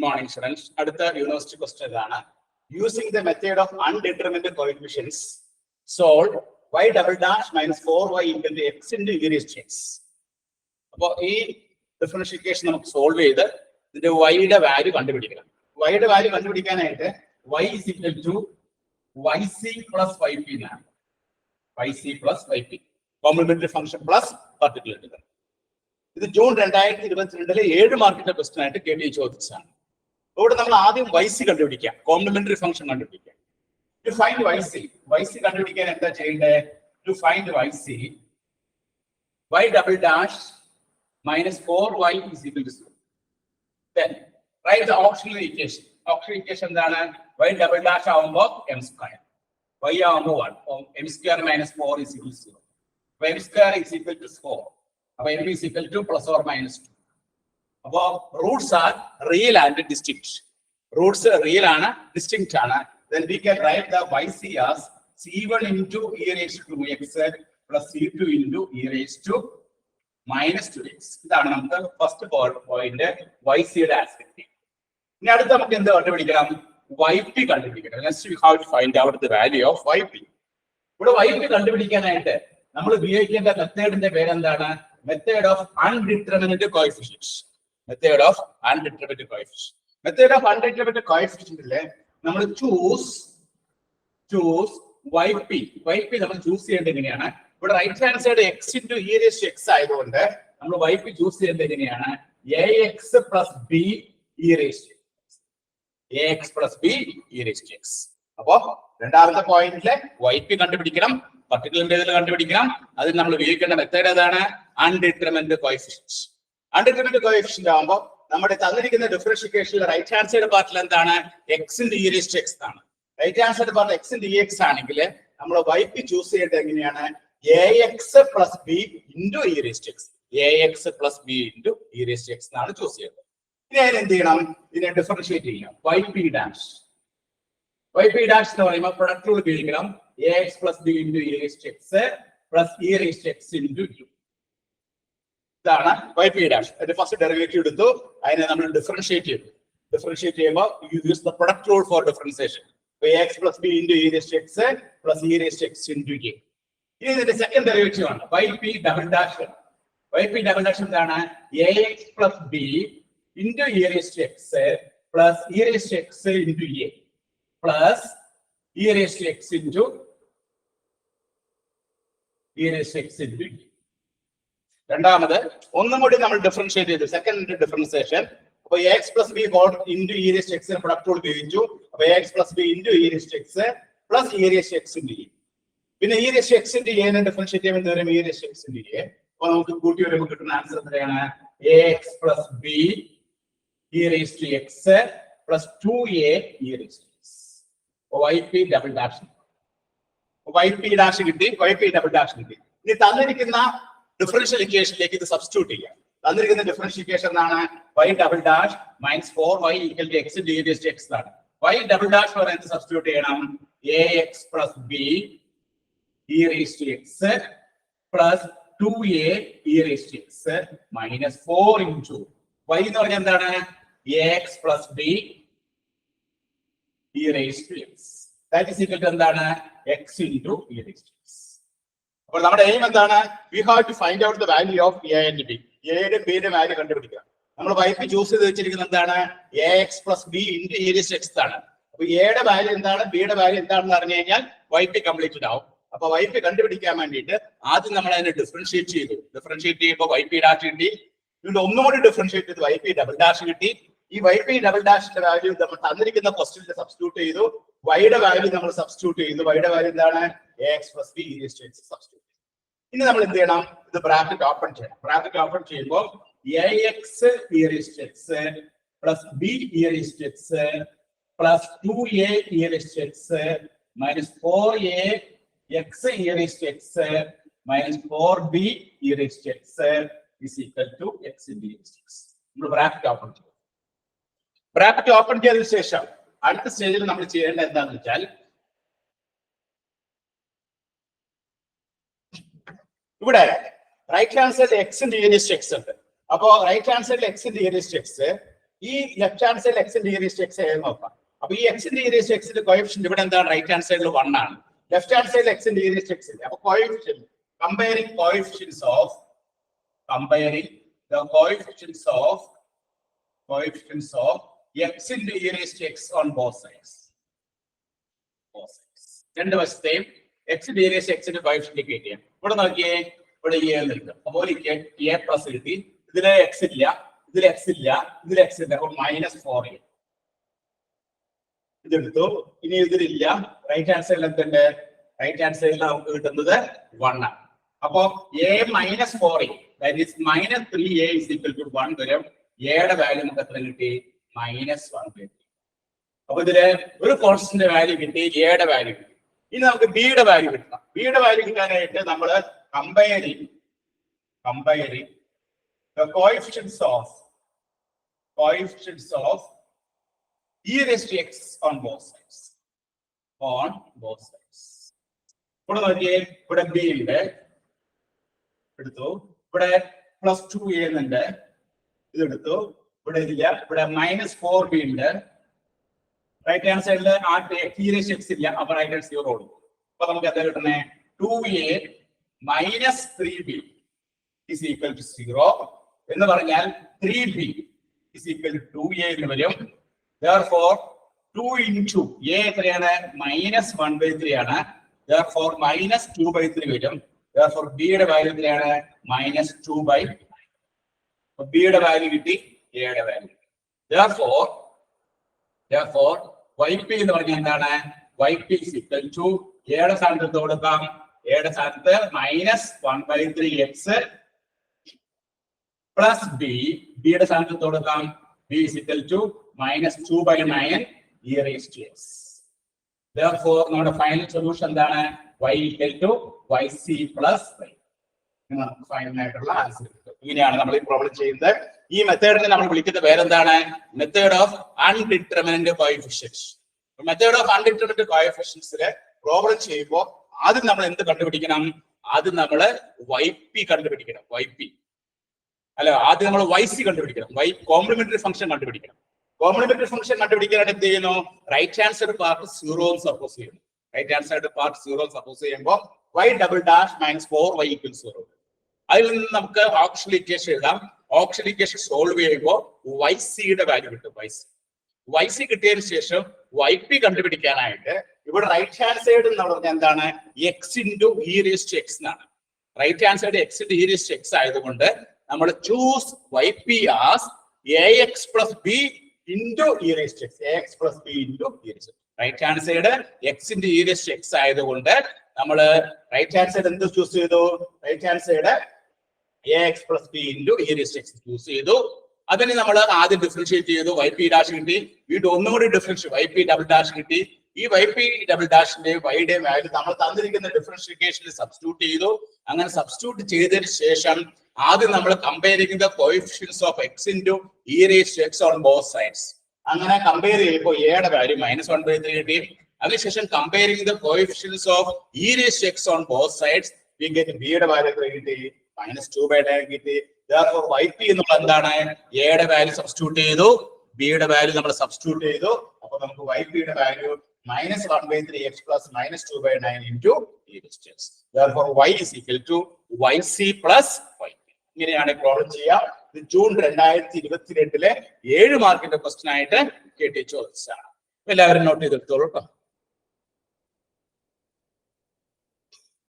Morning, students. Adutha university question idana. Using the method of undetermined coefficients, solve y double dash minus 4y equal to x into e raised to x. അപ്പോൾ ഈ differentiation നമുക്ക് solve ചെയ്ത് ഇതിന്റെ y-യുടെ value കണ്ടുപിടിക്കണം. y-യുടെ value കണ്ടുപിടിക്കാനായിട്ട് y is equal to yc plus yp എന്നാണ്. yc plus yp. Complementary function plus particular integral. ഇത് June 2022 7 മാർക്കിന്റെ ക്വസ്റ്റ്യൻ ആയിട്ട് KT ചോദിച്ചതാണ്. ഇവിടെ നമ്മൾ ആദ്യം yc കണ്ടുപിടിക്കാം, കോംപ്ലിമെന്ററി ഫംഗ്ഷൻ കണ്ടുപിടിക്കാം. ടു ഫൈൻഡ് yc കണ്ടുപിടിക്കാൻ എന്താ ചെയ്യേണ്ടത്? To find yc, y double dash minus 4y is equal to 0. Then write the auxiliary equation. Auxiliary equation എന്താണ്? y double dash ആവുമ്പോൾ m square, y ആവുമ്പോൾ 1, m square minus 4 is equal to 0. m square is equal to 4. അപ്പോൾ m is equal to plus or minus 2. അപ്പോൾ roots are real and distinct. Roots real ആണ്, distinct ആണ്. Then we can write the yc as c1 into e raised to x plus c2 into e raised to minus 2x. ഇതാണ് നമുക്ക് first point yc യുടെ aspect. ഇനി അടുത്ത് നമുക്ക് എന്ത് കണ്ടുപിടിക്കണം? yp കണ്ടുപിടിക്കണം. Next we have to find out the value of yp. ഇവിടെ yp കണ്ടുപിടിക്കാനായിട്ട് നമ്മൾ ഉപയോഗിക്കേണ്ട മെത്തേഡിന്റെ പേരെന്താണ്? Method of undeterminant coefficients. Method of undeterminant coefficient. Method of undeterminant കോഎഫിഷ്യന്റിലെ നമ്മൾ ചൂസ് yp നമ്മൾ ചൂസ് ചെയ്യേണ്ടത് എങ്ങനെയാണ്? ഇവിടെ right hand side x into e raised to x ആയതുകൊണ്ട് നമ്മൾ yp ചൂസ് ചെയ്യേണ്ടത് എങ്ങനെയാണ്? ax plus b e raised to x. ax plus b e raised to x. അപ്പോ രണ്ടാമത്തെ പോയിന്റിലെ yp കണ്ടുപിടിക്കണം, പർട്ടിക്കുലർ ഇന്റഗ്രൽ കണ്ടുപിടിക്കണം. അതിന് നമ്മൾ ഉപയോഗിക്കേണ്ട മെത്തേഡ് ഏതാണ്? അൺഡിറ്റർമിനന്റ് കോഎഫിഷ്യന്റ്സ്. അൺഡിറ്റർമിനന്റ് കോഎഫിഷ്യന്റ് ആകുമ്പോൾ നമ്മുടെ തന്നിരിക്കുന്ന ഡിഫറൻഷിയേഷനിലെ റൈറ്റ് ഹാൻഡ് സൈഡ് പാർട്ടിൽ എന്താണ്? x into e raised to x ആണ്. Right hand side part x into ex ആണെങ്കിൽ നമ്മൾ yp ചൂസ് ചെയ്യേണ്ടത് എങ്ങനെയാണ്? ax plus b into e raised to x. ax plus b into e raised to x എന്നാണ് choose ചെയ്യേണ്ടത്. ഇനി അതിന് എന്ത് ചെയ്യണം? ഇതിനെ ഡിഫറൻഷിയേറ്റ് ചെയ്യാം. yp dash എന്ന് പറയുമ്പോൾ പ്രൊഡക്റ്റ് റൂൾ ഉപയോഗിക്കണം. ax plus b into e raised to x plus e raised to x into u. ഇതാണ് yp dash. അതിന്റെ ഫസ്റ്റ് ഡെറിവേറ്റീവ് എടുത്തു, അതിനെ നമ്മൾ ഡിഫറൻഷിയേറ്റ് ചെയ്തു. ഡിഫറൻഷിയേറ്റ് ചെയ്യുമ്പോൾ you use the product rule for differentiation. ax plus b into e raised to x plus e raised to x into a. ഇനി ഇതിന്റെ second derivative ആണ് yp double dash. yp double dash എന്താണ്? ax plus b into e raised to x plus e raised to x into a plus e raised to x into e raised to x into a. രണ്ടാമത് ഒന്നും കൂടി നമ്മൾ differentiate ചെയ്തു, second differentiation. അപ്പൊ ax plus b into e raised to x product rule ഉപയോഗിച്ചു. അപ്പൊ ax plus b into e raised to x plus e raised to x into a. പിന്നെ e raised to x into a നെ differentiate ചെയ്യുമ്പോൾ വരും e raised to x into a. അപ്പോൾ നമുക്ക് കൂട്ടി വരുമ്പോൾ കിട്ടുന്ന ആൻസർ എത്രയാണ്? ax plus b e raised to x plus 2a e raised to x. yp double dash yp dash കിട്ടി, yp ഡബിൾ ഡാഷ് കിട്ടി. ഇനി തന്നിരിക്കുന്ന ഡിഫറൻഷ്യൽ ഇക്വേഷനിലേക്ക് ഇത് സബ്സ്റ്റിറ്റ്യൂട്ട് ചെയ്യാം. തന്നിരിക്കുന്ന ഡിഫറൻഷ്യൽ ഇക്വേഷൻ എന്താണ്? y double dash minus 4y equal to x into e raised to x ആണ്. y ഡബിൾ ഡാഷ് പറയുന്നത് സബ്സ്റ്റിറ്റ്യൂട്ട് ചെയ്യണം. ax plus b e raised to x plus 2a e raised to x minus 4 into y എന്ന് പറഞ്ഞാൽ എന്താണ്? ax plus b e raised to x. That is equal to എന്താണ്? x into e raised to x. അപ്പോൾ നമ്മുടെ aim എന്താണ്? we have to find out the value of a and b. a യുടെ b യുടെ value കണ്ടുപിടിക്കുക. നമ്മൾ yp choose ചെയ്ത് വെച്ചിരിക്കുന്നത് എന്താണ്? ax plus b into e raised to x ആണ്. അപ്പോൾ a യുടെ വാല്യൂ എന്താണ്, b യുടെ വാല്യൂ എന്താണെന്ന് അറിഞ്ഞു കഴിഞ്ഞാൽ yp കംപ്ലീറ്റഡ് ആവും. അപ്പൊ yp കണ്ടുപിടിക്കാൻ വേണ്ടിയിട്ട് ആദ്യം നമ്മൾ അതിനെ ഡിഫറൻഷിയേറ്റ് ചെയ്തു. ഡിഫറൻഷിയേറ്റ് ചെയ്യുമ്പോൾ yp ഡാഷ് കിട്ടി. വീണ്ടും ഒന്നും കൂടി ഡിഫറൻഷിയേറ്റ് ചെയ്ത് yp ഡബിൾ ഡാഷ് കിട്ടി. ഈ yp ഡബിൾ ഡാഷിന്റെ വാല്യൂ നമ്മൾ തന്നിരിക്കുന്ന ക്വസ്റ്റ്യനിൽ സബ്സ്റ്റിറ്റ്യൂട്ട് ചെയ്തു. y യുടെ വാല്യൂ നമ്മൾ സബ്സ്റ്റിറ്റ്യൂട്ട് ചെയ്തു. y യുടെ വാല്യൂ എന്താണ്? ax plus b e raised to x substitute. ഇനി നമ്മൾ എന്ത് ചെയ്യണം? ഇത് ബ്രാക്കറ്റ് ഓപ്പൺ ചെയ്യണം. ബ്രാക്കറ്റ് ഓപ്പൺ ചെയ്യുമ്പോൾ ax e raised to x plus b e raised to x plus 2a e raised to x minus 4a x e raised to x minus 4b e raised to x is equal to x into e raised to x. നമ്മൾ bracket open ചെയ്യും. Bracket open ചെയ്തതിനു ശേഷം അടുത്ത സ്റ്റേജിൽ നമ്മൾ ചെയ്യേണ്ടത് എന്താണെന്ന് വെച്ചാൽ ഇവിടെ right hand side x into e raised to x ഉണ്ട്. അപ്പോൾ റൈറ്റ് ഹാൻഡ് സൈഡിൽ x into e raised to x ഈ ലെഫ്റ്റ് ഹാൻഡ് സൈഡിൽ എക്സിന്റെ ഇ റേസ് ടു എക്സ് ആയി നോക്കാം. അപ്പൊ ഈ എക്സിന്റെ ഇ റേസ് ടു എക്സിന്റെ കോഎഫിഷ്യന്റ് ഇവിടെ എന്താണ്? റൈറ്റ് ഹാൻഡ് സൈഡിൽ 1 ആണ്. ലെഫ്റ്റ് ഹാൻഡ് സൈഡിൽ എക്സിന്റെ ഇ റേസ് ടു എക്സ് ഇല്ല. അപ്പൊ coefficient comparing coefficients of x into e raised to x on both sides. രണ്ട് വശത്തെയും x into e raised to x ന്റെ കോഎഫിഷ്യന്റ് കിട്ടിയ ഇവിടെ നോക്കിയേ, ഇവിടെ e എന്ന് എടുക്കാം. അപ്പോൾ എനിക്ക് a പ്ലസ് കിട്ടി. ഇതിലെ x ഇല്ല, ഇതിൽ x ഇല്ല, ഇതിൽ x ഇല്ല. അപ്പോൾ -4a ഇതെടുത്തു. ഇനി ഇതിലില്ല. റൈറ്റ് ഹാൻഡ് സൈഡിൽ എന്തുണ്ട്? റൈറ്റ് ഹാൻഡ് സൈഡിൽ നമുക്ക് കിട്ടുന്നത് 1 ആണ്. അപ്പോ a -4a that is -3a is equal to 1 വരും. a യുടെ വാല്യൂ നമുക്ക് എത്ര കിട്ടി? -1. അപ്പൊ ഇതില് ഒരു കോൺസ്റ്റന്റ് വാല്യൂ കിട്ടി, a യുടെ വാല്യൂ കിട്ടി. ഇനി നമുക്ക് b യുടെ വാല്യൂ കിട്ടണം. b യുടെ വാല്യൂ കിട്ടാനായിട്ട് നമ്മൾ comparing the coefficients of e raised to x on both sides. ഇവിടെ നോക്കിയേ, ഇവിടെ b ഉണ്ട്, എടുത്തു. ഇവിടെ +2a എന്നുണ്ട്, ഇതെടുത്തു. ഇവിടെ ഇല്ല, ഇവിടെ -4b ഉണ്ട്. റൈറ്റ് ഹാൻഡ് സൈഡിൽ ആ e raised to x ഇല്ല, അപ്പൊ റൈറ്റ് ഹാൻഡ് 0 കൊടുക്കും. അപ്പൊ നമുക്ക് എന്താ കിട്ടണേ? 2a -3b is equal to 0 എന്ന് പറഞ്ഞാൽ 3b is equal to 2a എന്ന് വരും. Therefore 2 into a എത്രയാണ്? -1/3 ആണ്. Therefore -2/3 വരും. Therefore b യുടെ വാല്യൂ എത്രയാണ്? -2/9. b യുടെ വാല്യൂ കിട്ടി, a യുടെ വാല്യൂ. Therefore yp എന്ന് പറഞ്ഞാൽ എന്താണ്? yp is equal to a യുടെ സ്ഥാനത്ത് കൊടുക്കാം. a യുടെ സ്ഥാനത്ത് -1/3x പ്ലസ് b, b യുടെ സ്ഥാനത്ത് കൊടുക്കാം. b is equal to -2/9 e raised to x. Therefore നമ്മുടെ ഫൈനൽ സൊല്യൂഷൻ എന്താണ്? y equal to yc plus y. Final ആയിട്ടുള്ള ആൻസർ കിട്ടും. ഇങ്ങനെയാണ് നമ്മൾ ഈ പ്രോബ്ലം ചെയ്യുന്നത്. ഈ മെത്തേഡിനെ നമ്മൾ വിളിക്കുന്ന പേരെന്താണ്? Method of undeterminant coefficients. Method of undeterminant കോഎഫിഷ്യന്റ്സിലെ പ്രോബ്ലം ചെയ്യുമ്പോൾ ആദ്യം നമ്മൾ എന്ത് കണ്ടുപിടിക്കണം? ആദ്യം നമ്മൾ yp കണ്ടുപിടിക്കണം. ആദ്യം നമ്മൾ yc കണ്ടുപിടിക്കണം. കോംപ്ലിമെന്ററി ഫംഗ്ഷൻ കണ്ടുപിടിക്കണം. കോംപ്ലിമെന്ററി ഫംഗ്ഷൻ കണ്ടുപിടിക്കാനായിട്ട് എന്ത് ചെയ്യുന്നു? Right hand side part 0 suppose ചെയ്യുന്നു. Right hand side part 0 suppose ചെയ്യുമ്പോൾ y ഡബിൾ ഡാഷ് -4y = 0. അതിൽ നിന്ന് നമുക്ക് ഓക്സിലറി ഇക്വേഷൻ എഴുതാം. ഓക്സിലറി ഇക്വേഷൻ സോൾവ് ചെയ്യുമ്പോൾ yc യുടെ വാല്യൂ കിട്ടും. yc കിട്ടിയതിനു ശേഷം yp കണ്ടുപിടിക്കാനായിട്ട് ഇവിടെ റൈറ്റ് ഹാൻഡ് സൈഡ് എന്ന് പറഞ്ഞാൽ എന്താണ്? x into e raised to x എന്നാണ്. Right hand side x into e raised to x ആയതുകൊണ്ട് നമ്മൾ choose yp as ax plus b into e raised to x. ax plus b into e raised to x. Right hand side x into e raised to x ആയതുകൊണ്ട് നമ്മൾ right hand side എന്ത് choose ചെയ്തു? Right hand side ax plus b into e raised to x choose ചെയ്തു. അതിന് നമ്മൾ ആദ്യം differentiate ചെയ്തു. yp dash കിട്ടി. വീണ്ടും ഒന്നുകൂടി ഡിഫറൻഷിയേറ്റ് yp ഡബിൾ ഡാഷ് കിട്ടി. ഈ yp ഡബിൾ ഡാഷിന്റെ y-യുടെ വാല്യൂ നമ്മൾ തന്നിരിക്കുന്ന ഡിഫറൻഷിയേഷനിൽ സബ്സ്റ്റിറ്റ്യൂട്ട് ചെയ്തു. അങ്ങനെ സബ്സ്റ്റിറ്റ്യൂട്ട് ചെയ്തതിന് ശേഷം ആദ്യം നമ്മൾ comparing the coefficients of x into e raised to x on both sides. അങ്ങനെ കമ്പയർ ചെയ്യുമ്പോൾ a യുടെ വാല്യൂ -1/3 കിട്ടി. അതിനുശേഷം comparing the coefficients of e raised to x on both sides we get b യുടെ വാല്യൂ എത്ര കിട്ടി? -2/9 കിട്ടി. Therefore yp എന്നുള്ള എന്താണ്? a യുടെ വാല്യൂ സബ്സ്റ്റിറ്റ്യൂട്ട് ചെയ്തു, b യുടെ വാല്യൂ നമ്മൾ സബ്സ്റ്റിറ്റ്യൂട്ട് ചെയ്തു. അപ്പോൾ നമുക്ക് yp യുടെ value -1/3x plus -2/9 into e raised to x. Therefore y is equal to yc plus yp. ഇങ്ങനെയാണ് പ്രോബ്ലം ചെയ്യുക. ഇത് ജൂൺ 2022 7 മാർക്കിന്റെ ക്വസ്റ്റ്യൻ ആയിട്ട് കേട്ടി ചോദിച്ചതാണ്. എല്ലാവരും നോട്ട് ചെയ്തെടുത്തോളൂ കേട്ടോ.